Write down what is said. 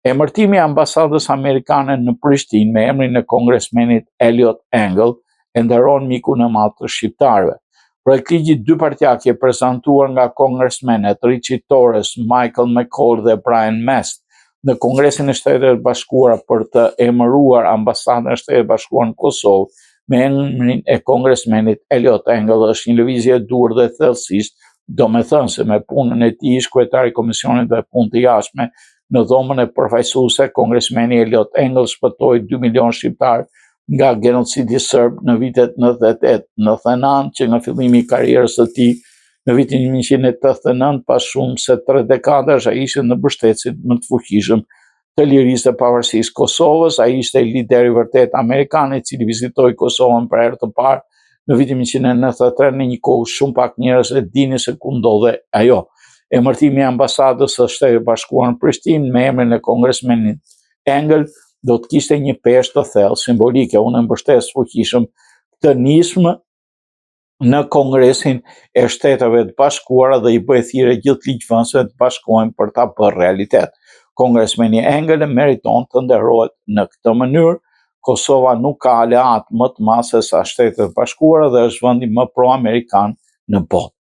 Emërtimi i ambasadës amerikane në Prishtinë me emrin e kongresmenit Eliot Engel e nderon mikun e madh të shqiptarëve. Projektligji dy partjake prezantuar nga kongresmenet Richie Torres, Michael McCall dhe Brian Mast në Kongresin e Shtetit Bashkuara për të emëruar ambasadën e Shtetit Bashkuar në Kosovë me emrin e kongresmenit Eliot Engel është një lëvizje e dur dhe thellësisht, domethënse me punën e tij ish kryetari i Komisionit dhe Punë të Jashtme në dhomën e përfaqësuese, kongresmeni Eliot Engel shpëtoi 2 milion shqiptar nga genocidi serb në vitet 98-99, që nga fillimi i karrierës së tij në vitin 1989, pas shumë se 3 dekadash, ai ishte në mbështetësit më të fuqishëm të lirisë dhe pavarësisë Kosovës. Ai ishte lideri vërtet amerikan i cili vizitoi Kosovën për herë të parë në vitin 1993, në një kohë shumë pak njerëz e dinin se ku ndodhe ajo. Emërtimi i ambasadës së Shtetit Bashkuar në Prishtinë me emrin e kongresmenit Engel do të kishte një peshë të thellë simbolike. Unë mbështes fuqishëm këtë nismë në Kongresin e Shteteve të Bashkuara dhe i bëj thirrje gjithë ligjvënësve të bashkohen për ta bërë realitet. Kongresmeni Engel meriton të nderohet në këtë mënyrë. Kosova nuk ka aleat më të madh se sa Shtetet e Bashkuara dhe është vendi më pro-amerikan në botë.